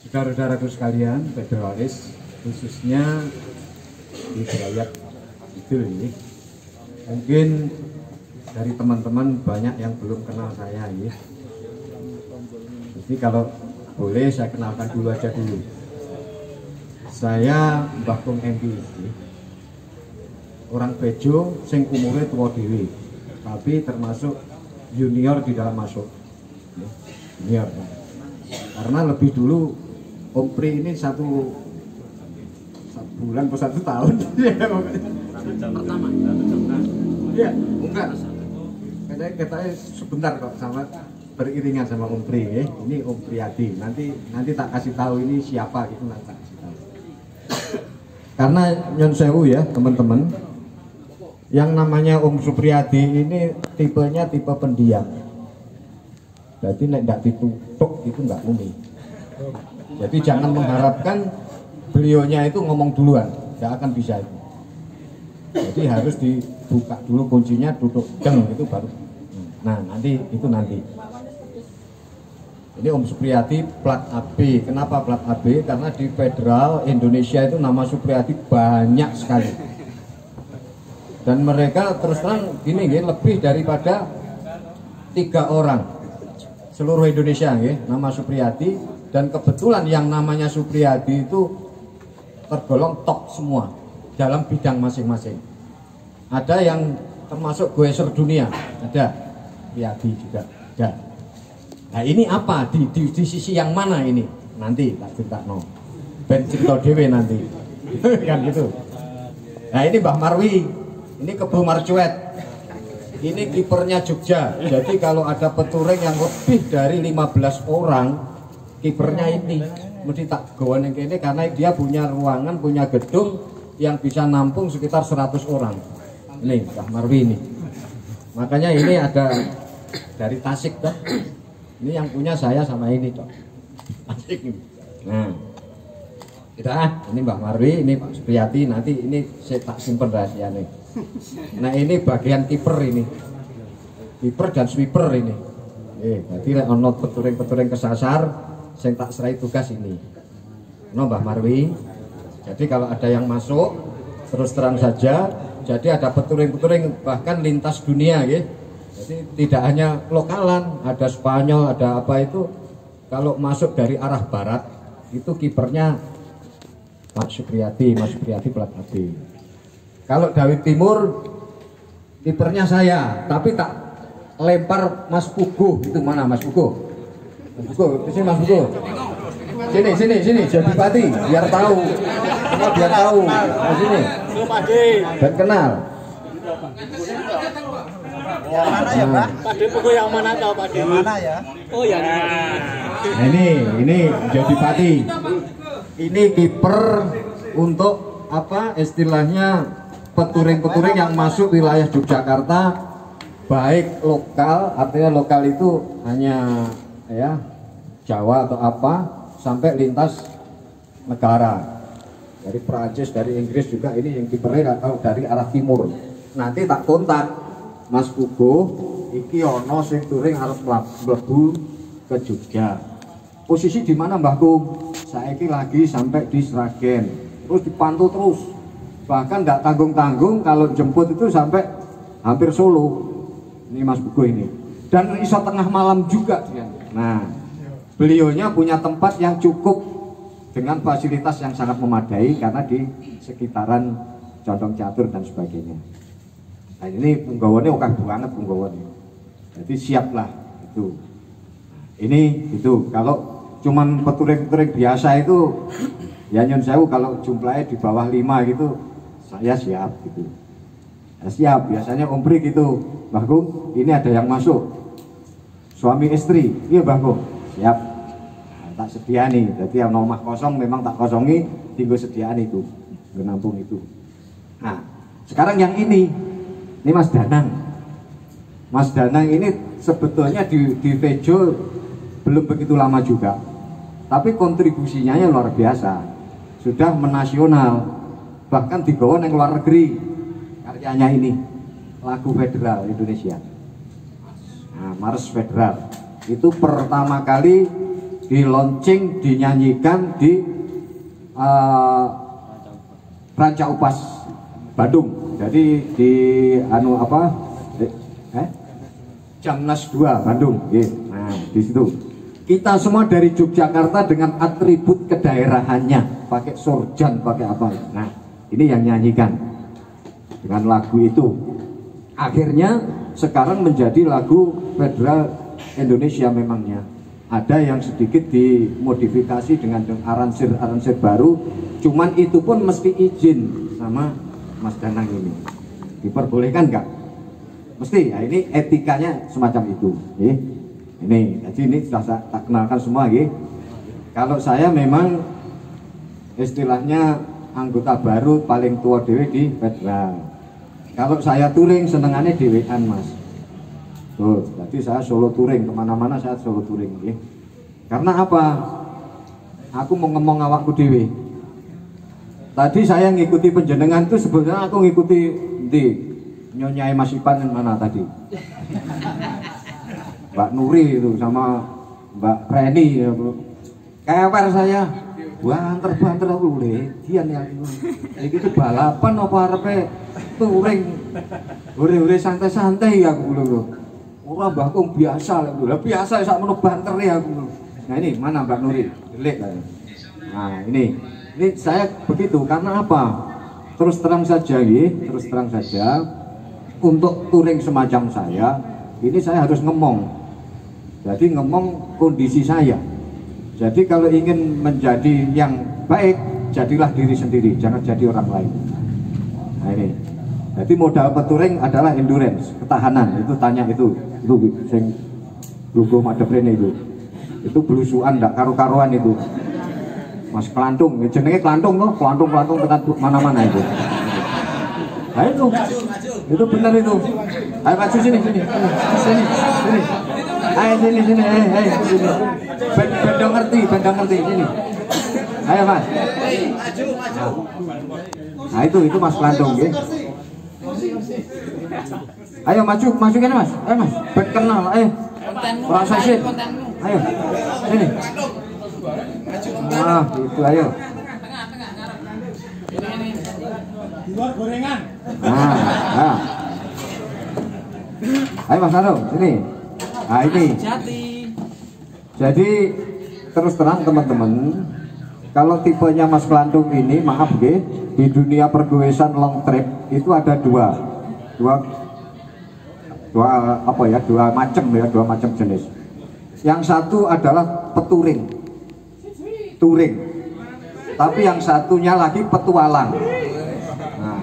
Saudara-saudaraku sekalian, federalis, khususnya di Brayat Kidul ini, mungkin dari teman-teman banyak yang belum kenal saya ya. Jadi kalau boleh saya kenalkan dulu aja dulu. Saya Mbah Kung MP ini orang Bejo sing umure tua dewi, tapi termasuk junior di dalam masuk junior. Karena lebih dulu Om Pri ini satu bulan atau 1 tahun. Pertama. Iya, bukan. Katanya sebentar kok, sama beriringan sama Om Pri ya. Ini Om Priyadi. Nanti tak kasih tahu ini siapa gitu, nanti tak kasih tahu. Karena nyon sewu ya teman-teman, yang namanya Om Supriyadi ini tipenya tipe pendiam. Jadi nek nggak ditutup itu nggak mungkin. Jadi jangan mengharapkan beliaunya itu ngomong duluan, nggak akan bisa itu. Jadi harus dibuka dulu kuncinya, duduk jeng itu baru. Nah nanti. Ini Om Supriyadi plat AB. Kenapa plat AB? Karena di Federal Indonesia itu nama Supriyadi banyak sekali. Dan mereka terus terang gini, lebih daripada 3 orang seluruh Indonesia, nama Supriyadi. Dan kebetulan yang namanya Supriyadi itu tergolong top semua dalam bidang masing-masing. Ada yang termasuk goeser dunia, ada Supriyadi juga ada. Nah ini apa? Di sisi yang mana ini? Nanti tak cerita no. Ben cerita dewe nanti. Kan gitu. Nah ini Mbah Marwi, ini Kebo Marcuet. Ini kipernya Jogja. Jadi kalau ada peturing yang lebih dari 15 orang, kipernya ini mesti tak gawan yang ini, karena dia punya ruangan, punya gedung yang bisa nampung sekitar 100 orang. Ini Mbah Marwi ini. Makanya ini ada dari Tasik dah. Ini yang punya saya sama ini toh. Tasik ini. Nah, ini Mbah Marwi, ini Pak Supriyadi. Nanti ini saya tak simpen rahasia nih. Nah ini bagian kiper ini, kiper dan sweeper ini. Jadi ono peturing kesasar, saya tak serai tugas ini. Mbah Marwi. Jadi kalau ada yang masuk, terus terang saja. Jadi ada peturing bahkan lintas dunia, Jadi tidak hanya lokalan, ada Spanyol, ada apa itu. Kalau masuk dari arah barat, itu kipernya Mas Supriyadi plat AB. Kalau dari timur, kipernya saya, tapi tak lempar Mas Puguh. Itu mana Mas Puguh? Mas Puguh, sini Mas Puguh. Sini, jadi pati, biar tahu. Biar tahu. Nah, sini. Dan kenal. Yang mana ya, Pak? Pade Puguh yang mana tahu Pade? Yang mana ya? Oh ya. Nah, ini jadi pati. Ini kiper untuk apa istilahnya? Peturing yang masuk wilayah Yogyakarta, baik lokal, artinya lokal itu hanya ya Jawa atau apa, sampai lintas negara, dari Prancis, dari Inggris juga. Ini yang kipernya dari arah timur. Nanti tak kontak Mas Puguh, iki ono sing touring harus mlebu ke Jogja. Posisi di mana Mbah Kung? Saiki lagi sampai di Sragen, terus dipantau terus. Bahkan nggak tanggung-tanggung kalau jemput itu sampai hampir Solo. Ini Mas Puguh ini. Dan iso tengah malam juga dia. Nah, beliaunya punya tempat yang cukup dengan fasilitas yang sangat memadai karena di sekitaran Condong Catur dan sebagainya. Nah, ini punggawannya oke banget punggawannya. Jadi siaplah itu. Ini itu kalau cuman peturing biasa itu ya nyon sewu, kalau jumlahnya di bawah 5 gitu saya siap gitu. Ya, siap, biasanya Om Pri gitu. Mbah Kung, ini ada yang masuk. Suami istri, iya Mbah Kung, siap. Nah, tak sediani. Jadi yang nomah kosong memang tak kosongi, tinggal sediaan itu, menampung itu. Nah, sekarang yang ini Mas Danang. Mas Danang ini sebetulnya di Vejo belum begitu lama juga. Tapi kontribusinya luar biasa. Sudah menasional. Bahkan dibawa yang luar negeri karyanya ini, lagu Federal Indonesia. Nah, Mars Federal itu pertama kali di launching, dinyanyikan di Ranca Upas Bandung. Jadi di Jamnas 2 Bandung. Nah, di situ kita semua dari Yogyakarta dengan atribut kedaerahannya, pakai sorjan, pakai apa. Nah, ini yang nyanyikan dengan lagu itu. Akhirnya sekarang menjadi lagu federal Indonesia memangnya. Ada yang sedikit dimodifikasi dengan aransir baru, cuman itu pun mesti izin sama Mas Danang ini. Diperbolehkan nggak? Mesti. Ya, ini etikanya semacam itu. Ini, jadi ini sudah saya tak kenalkan semua. Kalau saya memang istilahnya anggota baru paling tua dewe di federal. Kalau saya touring senengannya dewean Mas. Tuh, jadi saya solo touring, kemana-mana saya solo touring. Karena apa? Aku mau ngomong awakku dewe. Tadi saya ngikuti penjenengan itu sebenarnya aku ngikuti di Nyonyai Mas Ipan yang mana tadi? Mbak Nuri itu sama Mbak Reni ya, kewer saya banter aku ledian ya itu balapan apa arepe touring ure santai-santai aku lho ora mbahku biasa lho biasa sak meno banter ya aku. Nah ini mana Mbak Nuri delik. Nah ini saya begitu karena apa? Terus terang saja untuk touring semacam saya ini saya harus ngomong. Jadi ngomong kondisi saya. Jadi kalau ingin menjadi yang baik, jadilah diri sendiri, jangan jadi orang lain. Nah ini. Jadi modal petouring adalah endurance, ketahanan. Itu tanya itu sing logo madeprene itu. Itu belusuan ndak karo-karuan itu. Mas Kelantung, jenenge Kelantung loh, Kelantung tekan mana-mana itu. Nah itu benar itu. Ayo maju sini. Ayo sini. Benda ngerti sini. Ayo Mas. Nah itu Mas Kelantung ya. Ayo masukin Mas. Ayo Mas, ben kenal ayo. Rasa sih. Ayo. Sini. Nah, itu ayo. Dua gorengan. Nah. Ayo Mas Kelantung, sini. Nah ini. Jadi terus terang teman-teman, kalau tipenya Mas Kelantung ini, maaf di dunia pergoesan long trip itu ada dua macam jenis. Yang satu adalah touring, tapi yang satunya lagi petualang. Nah,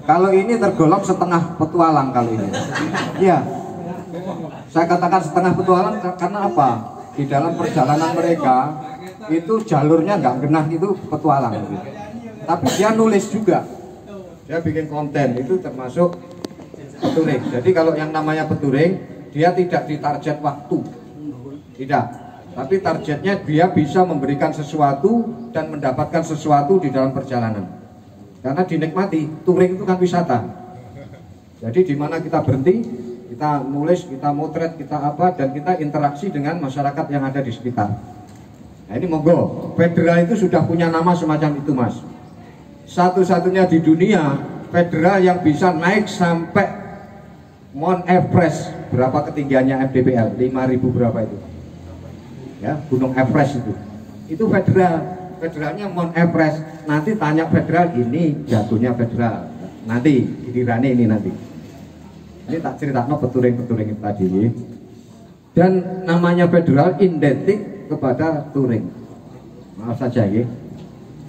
kalau ini tergolong setengah petualang kalau ini. Iya, saya katakan setengah petualang karena apa? Di dalam perjalanan mereka itu jalurnya nggak genah, itu petualang gitu. Tapi dia nulis juga, dia bikin konten, itu termasuk petouring. Jadi kalau yang namanya petouring, dia tidak ditarget waktu, tidak, tapi targetnya dia bisa memberikan sesuatu dan mendapatkan sesuatu di dalam perjalanan. Karena dinikmati, touring itu kan wisata. Jadi di mana kita berhenti, kita nulis, kita motret, kita apa, dan kita interaksi dengan masyarakat yang ada di sekitar. Nah ini monggo, federal itu sudah punya nama semacam itu Mas. Satu-satunya di dunia federal yang bisa naik sampai Mount Everest. Berapa ketinggiannya MDPL? 5.000 berapa itu? Ya, Gunung Everest itu. Itu federal. Federalnya Mount Everest. Nanti tanya federal, ini jagonya federal. Nanti gilirannya ini nanti. Ini tak ceritakan petouring tadi. Dan namanya federal identik kepada touring. Maaf saja ya.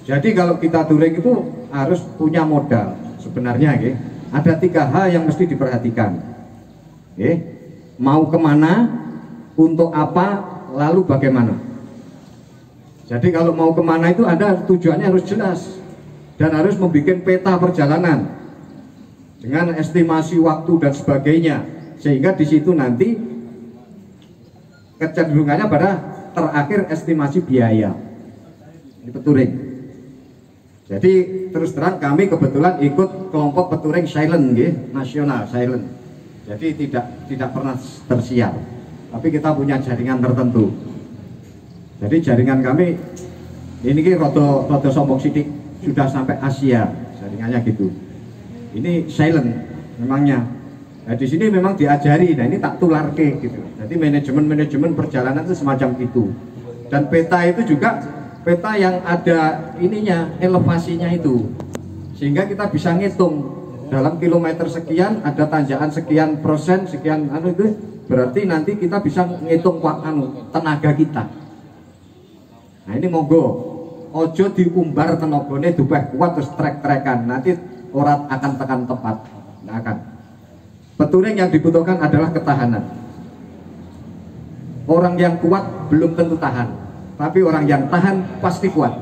Jadi kalau kita touring itu harus punya modal sebenarnya ya. Ada 3 hal yang mesti diperhatikan. Mau kemana, untuk apa, lalu bagaimana. Jadi kalau mau kemana itu Anda tujuannya harus jelas dan harus membuat peta perjalanan dengan estimasi waktu dan sebagainya, sehingga di situ nanti kecenderungannya pada terakhir estimasi biaya. Ini petouring. Jadi terus terang kami kebetulan ikut kelompok petouring silent nasional silent. Jadi tidak pernah tersiar. Tapi kita punya jaringan tertentu. Jadi jaringan kami ini rodo sombong sidik sudah sampai Asia jaringannya gitu. Ini silent memangnya. Nah, di sini memang diajari. Nah, ini tak tularke gitu. Jadi manajemen perjalanan itu semacam itu. Dan peta itu juga peta yang ada ininya, elevasinya itu. Sehingga kita bisa ngitung dalam kilometer sekian ada tanjakan sekian persen, sekian itu berarti nanti kita bisa ngitung tenaga kita. Nah, ini monggo ojo diumbar tenagane dupeh kuat terus trek-trekan, nanti ora akan tekan tepat. Nggak akan. Peturing yang dibutuhkan adalah ketahanan. Orang yang kuat belum tentu tahan, tapi orang yang tahan pasti kuat.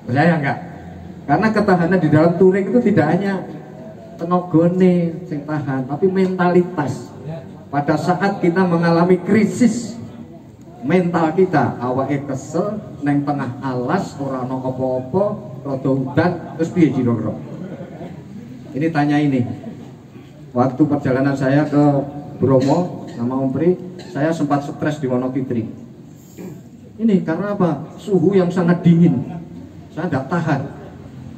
Percaya enggak? Karena ketahanan di dalam touring itu tidak hanya tenagane sing tahan, tapi mentalitas. Pada saat kita mengalami krisis mental kita, awake kesel neng tengah alas ora ono apa-apa, rada udan, terus piye jiro-jiro? Ini tanya ini. Waktu perjalanan saya ke Bromo sama Om Pri, saya sempat stres di Wonogiri. Ini karena apa? Suhu yang sangat dingin. Saya tidak tahan.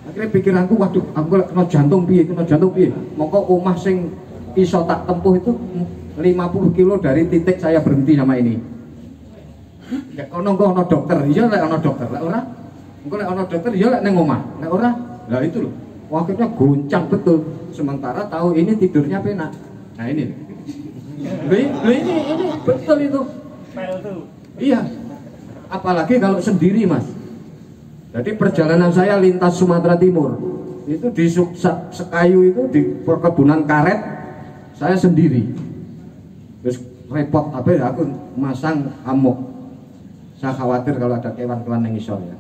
Akhirnya pikiranku, waduh, aku kena jantung piye, Mongko omah sing iso tak tempuh itu 50 kilo dari titik saya berhenti sama ini. Ya kono ono dokter, iya lek ono dokter, lek ora. Engko lek ono dokter, iya lek ning omah. Lek ora, lah itu loh. Akhirnya goncang betul. Sementara tahu ini tidurnya penak. Nah ini. Ini betul itu. Iya. Apalagi kalau sendiri, Mas. Jadi perjalanan saya lintas Sumatera Timur itu di Sekayu itu di perkebunan karet saya sendiri. Terus repot apa ya, aku masang amuk. Saya khawatir kalau ada kewan-kewan yang ngisor ya.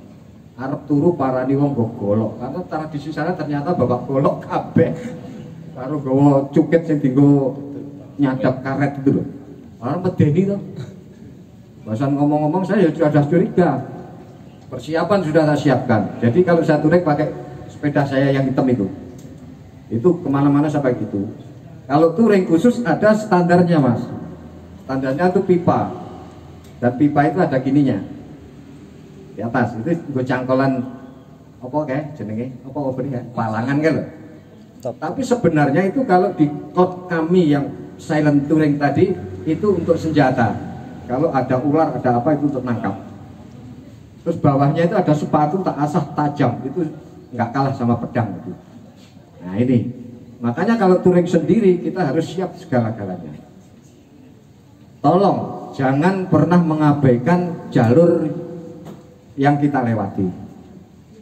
Arep turu parani wong golok karena tradisi sana ternyata babak golok kabeh karo gawa cukit sing dienggo nyadap karet itu loh. Orang medeni to. Bahasan ngomong-ngomong saya sudah curiga. Persiapan sudah saya siapkan. Jadi kalau saya touring pakai sepeda saya yang hitam itu kemana-mana sampai gitu. Kalau touring khusus ada standarnya, Mas. Standarnya itu pipa. Dan pipa itu ada gininya. Di atas itu gue cangkolan apa kayak jenenge apa ya palangan kan loh. Tapi sebenarnya itu kalau di code kami yang silent touring tadi itu untuk senjata. Kalau ada ular ada apa itu untuk nangkap. Terus bawahnya itu ada sepatu tak asah tajam, itu nggak kalah sama pedang itu. Nah ini makanya kalau touring sendiri kita harus siap segala-galanya. Tolong jangan pernah mengabaikan jalur yang kita lewati.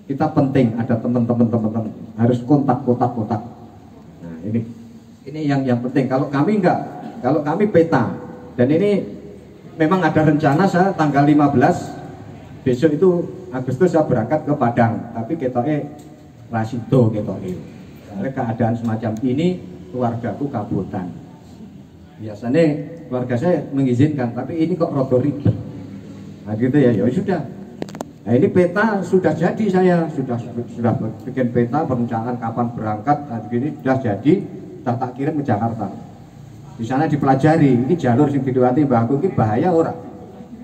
Kita penting ada teman-teman harus kontak. Nah ini yang penting. Kalau kami enggak, kalau kami peta dan ini memang ada rencana saya tanggal 15 besok itu Agustus saya berangkat ke Padang, tapi ketoke rasido ketoke. Karena keadaan semacam ini keluargaku kabutan. Biasanya keluarga saya mengizinkan, tapi ini kok rada ribet. Nah gitu ya, ya sudah. Nah ini peta sudah jadi, saya sudah bikin peta perencanaan kapan berangkat, nah begini sudah jadi, sudah tak kirim ke Jakarta. Di sana dipelajari, ini jalur yang dilewati Mbah Aku ini bahaya orang.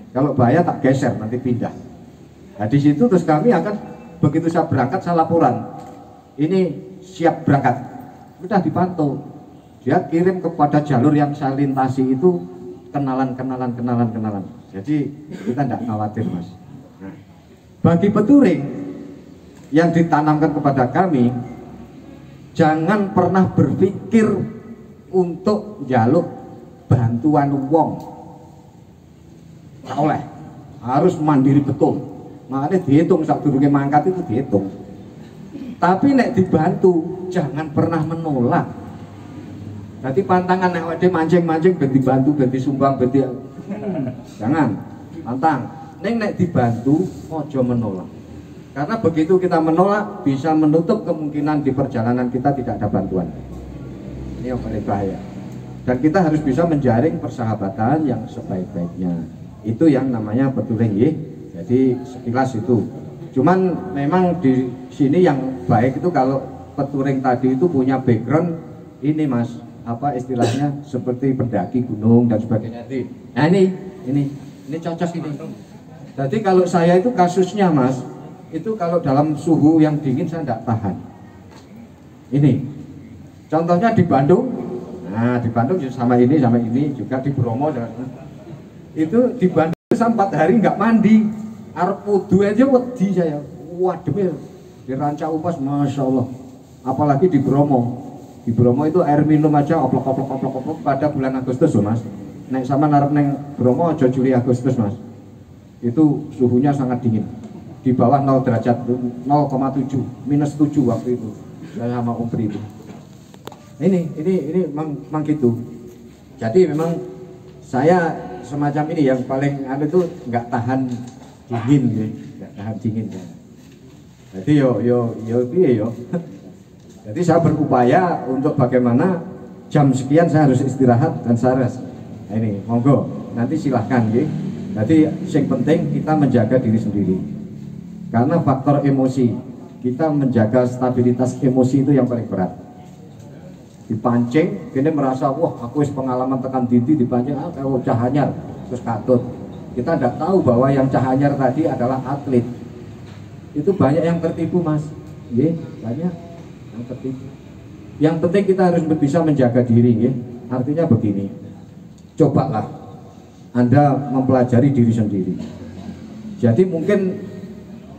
Kalau bahaya tak geser nanti pindah. Nah di situ terus kami akan begitu saya berangkat saya laporan, ini siap berangkat, sudah dipantau. Dia kirim kepada jalur yang saya lintasi itu kenalan. Jadi kita tidak khawatir, Mas. Bagi peturing yang ditanamkan kepada kami, jangan pernah berpikir untuk jaluk bantuan wong. Tak oleh, harus mandiri betul. Makanya dihitung saat durunge mangkat itu dihitung. Tapi nek dibantu, jangan pernah menolak. Nanti pantangan nek wede mancing-mancing ben dibantu, ben disumbang, ben jangan pantang. Nek dibantu ojo menolak. Karena begitu kita menolak bisa menutup kemungkinan di perjalanan kita tidak ada bantuan. Ini yang paling bahaya. Dan kita harus bisa menjaring persahabatan yang sebaik-baiknya. Itu yang namanya peturing ya. Jadi sekilas itu. Cuman memang di sini yang baik itu kalau peturing tadi itu punya background ini, Mas, apa istilahnya seperti pendaki gunung dan sebagainya. Nah ini cocok ini. Jadi kalau saya itu kasusnya Mas, itu kalau dalam suhu yang dingin saya tidak tahan. Ini, contohnya di Bandung. Nah di Bandung sama ini juga di Bromo. Itu di Bandung 4 hari nggak mandi, arep wudu aja wedi saya. Waduh, di Ranca Upas, masya Allah. Apalagi di Bromo. Di Bromo itu air minum aja oplok pada bulan Agustus loh Mas. Nek sama narap neng Bromo aja Juli Agustus Mas. Itu suhunya sangat dingin. Di bawah 0 derajat, 0,7, -7 waktu itu. Saya sama Om Pri itu. Ini memang gitu. Jadi memang saya semacam ini yang paling ada itu nggak tahan dingin ya, nggak tahan dingin ya. Jadi yo. Jadi saya berupaya untuk bagaimana jam sekian saya harus istirahat dan saya rest. Nah, ini monggo nanti silahkan ya. Jadi yang penting kita menjaga diri sendiri. Karena faktor emosi, kita menjaga stabilitas emosi itu yang paling berat. Dipancing, kini merasa wah aku wis pengalaman tekan didi dipancing kalau cahanyar terus katut. Kita tidak tahu bahwa yang cahanyar tadi adalah atlet. Itu banyak yang tertipu Mas. Nggih, banyak yang tertipu. Yang penting kita harus bisa menjaga diri nggih. Artinya begini. Cobalah Anda mempelajari diri sendiri. Jadi mungkin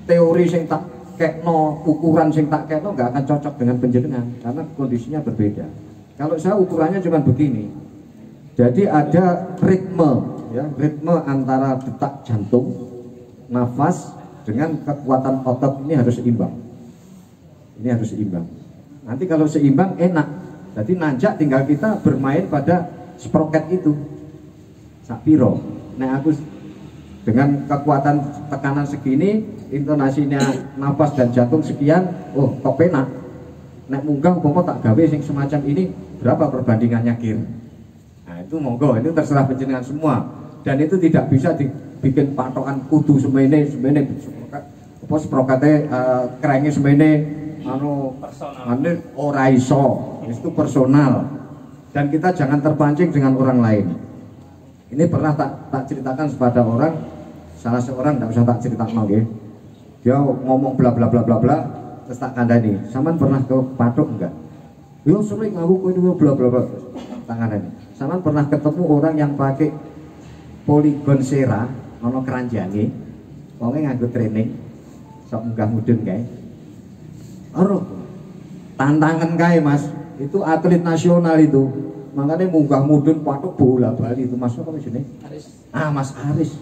teori sing tak kekno, ukuran sing tak kekno nggak akan cocok dengan penjenengan karena kondisinya berbeda. Kalau saya ukurannya cuma begini. Jadi ada ritme ya, ritme antara detak jantung, nafas dengan kekuatan otot ini harus seimbang. Ini harus seimbang. Nanti kalau seimbang enak. Jadi nanjak tinggal kita bermain pada sproket itu. Sapiro. Nah aku dengan kekuatan tekanan segini, intonasinya nafas dan jantung sekian, oh kok penak. Nek munggah umpama tak gawe sing semacam ini, berapa perbandingannya kir? Nah itu monggo, itu terserah panjenengan semua. Dan itu tidak bisa dibikin patokan kudu semene apa sprokate kerenge semene anu ora iso. Itu personal. Dan kita jangan terpancing dengan orang lain. Ini pernah tak ceritakan kepada orang, salah seorang, tidak usah tak ceritakan nggih. Dia ngomong bla bla bla bla bla, terus tak kandani. Saman pernah ke patok enggak? Yo sering aku itu bla bla bla. Tak kandani. Saman pernah ketemu orang yang pakai poligon sera, ono keranjane, wonge nganggo training, sok munggah mudun kae. Ora tantangan kae Mas, itu atlet nasional itu. Makanya munggah mudun patok bola bali itu Mas apa jenenge? Aris. Ah Mas Aris.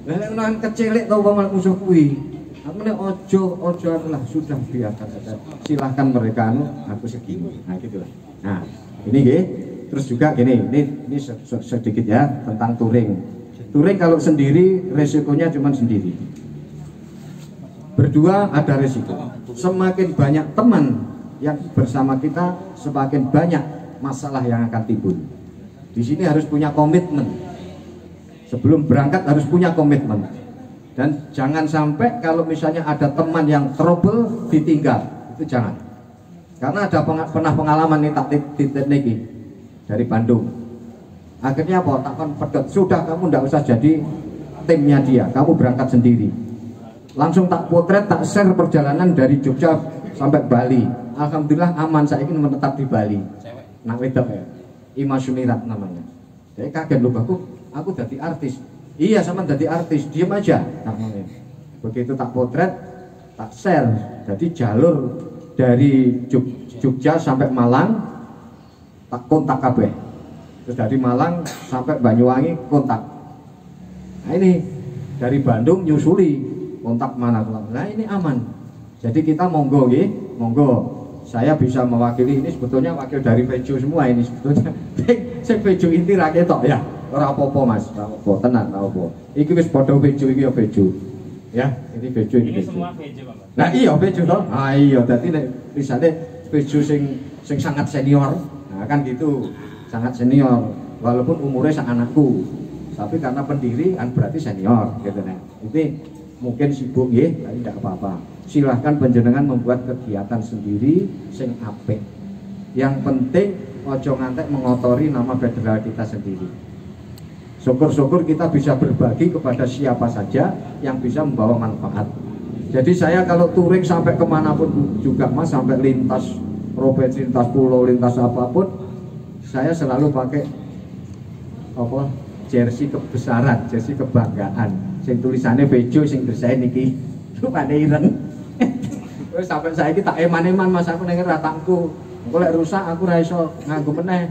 Lah nek kecilik tau banget musuh kuwi. Aku nek ojo lah sudah biarkan saja. Silahkan mereka aku segini. Nah gitulah. Nah, ini nggih. Terus juga gini, ini sedikit ya tentang touring. Touring kalau sendiri resikonya cuma sendiri. Berdua ada resiko. Semakin banyak teman yang bersama kita, semakin banyak masalah yang akan timbul. Di sini harus punya komitmen. Sebelum berangkat harus punya komitmen. Dan jangan sampai kalau misalnya ada teman yang trouble ditinggal, itu jangan. Karena ada pernah pengalaman nih tak titik niki dari Bandung. Akhirnya apa? Takkan pedot. Sudah kamu ndak usah jadi timnya dia, kamu berangkat sendiri. Langsung tak potret, tak share perjalanan dari Jogja sampai Bali. Alhamdulillah aman, saya ingin menetap di Bali. Nak wedok ya, Ima Sunirat namanya. Saya kaget loh, aku jadi artis. Iya sama jadi artis, diem aja. Namanya. Begitu tak potret, tak share. Jadi jalur dari Jogja sampai Malang, tak kontak kabeh. Terus dari Malang sampai Banyuwangi kontak. Nah ini dari Bandung nyusuli kontak mana? Nah ini aman. Jadi kita monggo, monggo. Saya bisa mewakili ini sebetulnya wakil dari Vejo semua ini sebetulnya. Saya Vejo inti rakyat tok ya. Ora apa-apa Mas, ora apa-apa, tenan ora apa. Iki wis padha Vejo iki ya Vejo. Ya, ini Vejo ini. Ini semua Vejo, Pak. Nah iya Vejo toh. Ah iya, dadi nek risane Vejo sing sangat senior. Nah kan gitu, sangat senior. Walaupun umurnya sak anakku. Tapi karena pendiri kan berarti senior gitu nih. Ini mungkin sibuk nggih, tapi tidak apa-apa. Silahkan panjenengan membuat kegiatan sendiri sing apik. Yang penting ojo ngantek mengotori nama federal kita sendiri. Syukur-syukur kita bisa berbagi kepada siapa saja yang bisa membawa manfaat. Jadi saya kalau touring sampai kemanapun juga Mas, sampai lintas provinsi, lintas pulau, lintas apapun, saya selalu pakai apa, jersey kebesaran, jersey kebanggaan. Sing tulisannya Bejo, sing desain niki rupane ireng. Terus sampai saya kita eman-eman Mas, aku ning ratangku. Engko lek rusak aku ra iso nganggo meneh.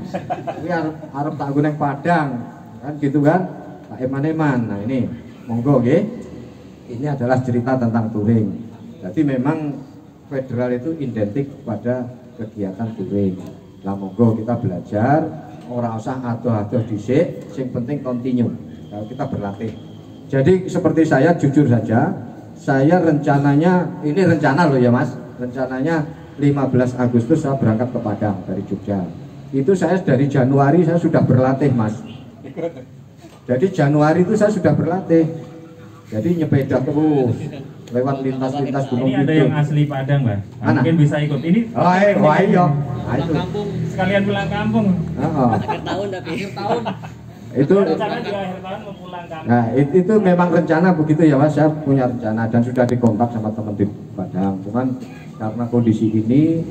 Iki arep tak nggo ning Padang. Kan gitu kan? Tak eman-eman. Nah ini monggo nggih. Ini adalah cerita tentang touring. Jadi memang federal itu identik pada kegiatan touring. Lah monggo kita belajar, ora usah adoh-adoh dhisik, sing penting continue. Kalau kita berlatih. Jadi seperti saya jujur saja, saya rencananya, ini rencana loh ya Mas, rencananya 15 Agustus saya berangkat ke Padang dari Jogja. Itu saya dari Januari saya sudah berlatih Mas. Jadi Januari itu saya sudah berlatih. Jadi nyepeda terus lewat lintas-lintas gunung. Ini ada yang asli Padang, Mbak. Mungkin bisa ikut. Ini wah iya. Nah, itu. Sekalian pulang kampung. Akhir tahun tapi. Akhir tahun. Itu rencana di akhir tahun mau pulang kampung. Nah, itu memang rencana begitu ya Mas. Saya punya rencana dan sudah dikontak sama teman di Padang. Cuman karena kondisi ini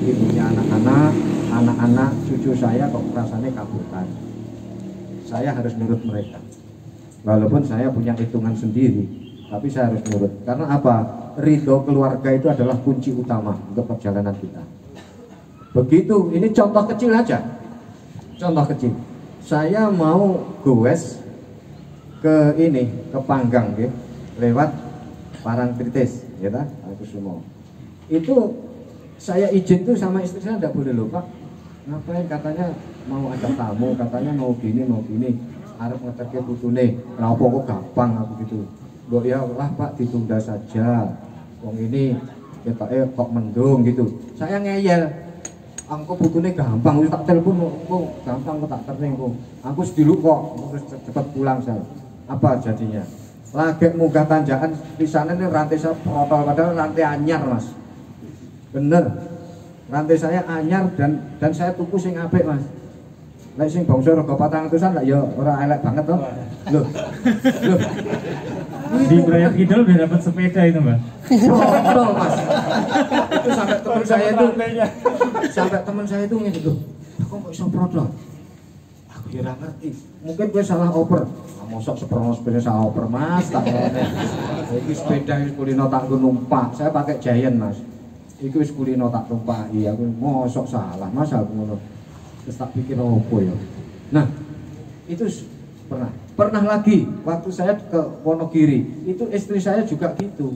ibunya anak-anak cucu saya kok rasanya kabutan. Saya harus nurut mereka. Walaupun saya punya hitungan sendiri, tapi saya harus nurut. Karena apa? Ridho keluarga itu adalah kunci utama untuk perjalanan kita. Begitu, ini contoh kecil aja. Contoh kecil. Saya mau goes ke Panggang, ya, lewat Parangtritis, ya ta? Kusumo. Itu saya izin tuh sama istri saya, tidak boleh loh Pak. Ngapain, katanya mau ajak tamu, katanya mau gini. Arep ngeterke putune, kenapa kok gampang aku gitu. Mbok ya lah Pak, ditunda saja. Wong ini ketoknya kok mendung gitu. Saya ngeyel. Angko putune gampang, wis tak telepon kok gampang kok tak terning kok. Aku sedilu kok, terus cepet pulang saya. Apa jadinya? Lagi munggah tanjakan di sana ini rantai saya protol, padahal rantai anyar Mas. Bener. Rantai saya anyar dan saya tuku sing apik Mas. Lek sing bangsa rega 400-an lah ya ora elek banget toh. Loh. Di Brayat Kidul udah dapat sepeda itu, Mbak. Protol Mas. Itu sampai teman saya itu ngene lho. Kok iso protol? Aku ya ora ngerti. Mungkin gue salah oper. Mosok seprono sepeda salah oper Mas, tak ngene. Iki sepeda wis kulino tak numpak. Saya pakai Giant Mas. Iku wis kulino tak tumpaki. Aku mosok salah Mas aku ngono. Terus tak pikir opo ya. Nah, itu pernah lagi waktu saya ke Wonogiri, itu istri saya juga gitu.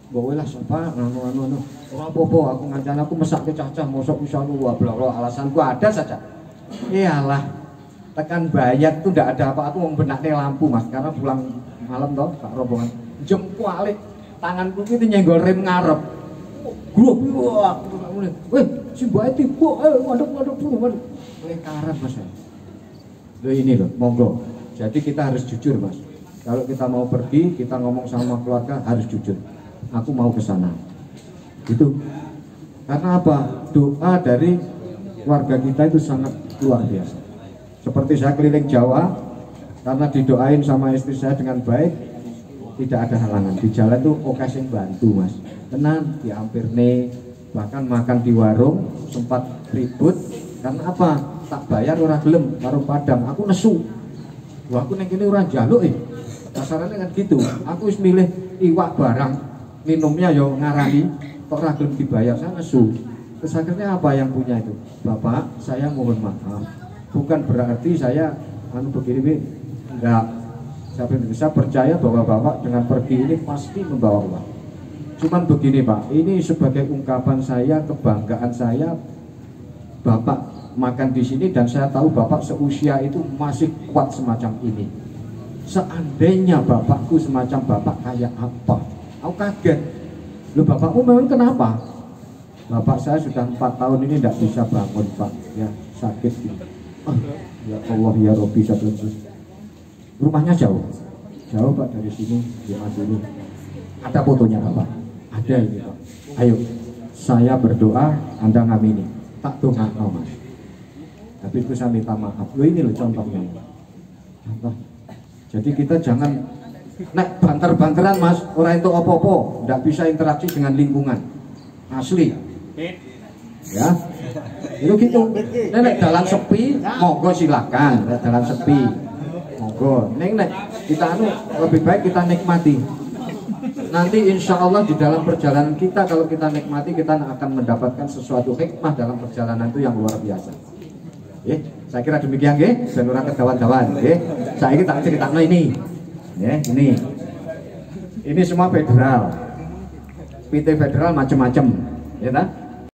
Mbok lah sapa anu ora apa-apa aku ngancani aku mesake cacah mosok bisa bla bla alasanku ada saja. Iyalah. Tekan bayat itu ndak ada apa, aku mau benakne lampu Mas, karena pulang malam toh tak rombongan. Jempu alik tanganku iki nyenggol rem ngarep. Grup wah, weh si mbak tipu waduh. Karat Mas. Loh ini loh, monggo. Jadi kita harus jujur Mas. Kalau kita mau pergi, kita ngomong sama keluarga harus jujur. Aku mau ke sana. Gitu. Karena apa? Doa dari keluarga kita itu sangat luar biasa. Seperti saya keliling Jawa, karena didoain sama istri saya dengan baik, tidak ada halangan. Di jalan itu oke sing bantu Mas. Tenan, dihampir nih, bahkan makan di warung sempat ribut. Karena apa? Tak bayar ora gelem warung Padang. Aku nesu. Wah aku ning kene ora njaluk Kasarannya kan gitu. Aku wis milih iwak barang, minumnya yo ngarani, kok ora gelem dibayar, saya nesu. Terus akhirnya apa yang punya itu? Bapak, saya mohon maaf. Bukan berarti saya begini enggak. Saya bisa percaya bahwa Bapak dengan pergi ini pasti membawa uang. Cuman begini Pak, ini sebagai ungkapan saya, kebanggaan saya, Bapak makan di sini dan saya tahu Bapak seusia itu masih kuat semacam ini. Seandainya bapakku semacam Bapak kayak apa? Aku kaget. Loh Bapakmu memang kenapa? Bapak saya sudah 4 tahun ini tidak bisa bangun Pak, ya sakit. Ya Allah ya Robbi Sabtu. Rumahnya jauh Pak dari sini di Madura. Ada fotonya Bapak? Ada ini Pak. Ayo, saya berdoa, Anda ngamini. Tak tunggu Mas. Tapi itu saya minta maaf. Loh ini loh contohnya. Jadi kita jangan nek banter-banteran Mas, orang itu opo-opo, nggak bisa interaksi dengan lingkungan. Asli. Ya. Itu gitu. Nek dalam sepi, monggo silakan, nek dalam sepi. Monggo. Nek kita lebih baik kita nikmati. Nanti insya Allah di dalam perjalanan kita, kalau kita nikmati, kita akan mendapatkan sesuatu hikmah dalam perjalanan itu yang luar biasa. Saya kira demikian, dan orang kedawan-dawan. Saya tak ceritakan ini. Ini semua federal. PT federal macam-macam, ya tak?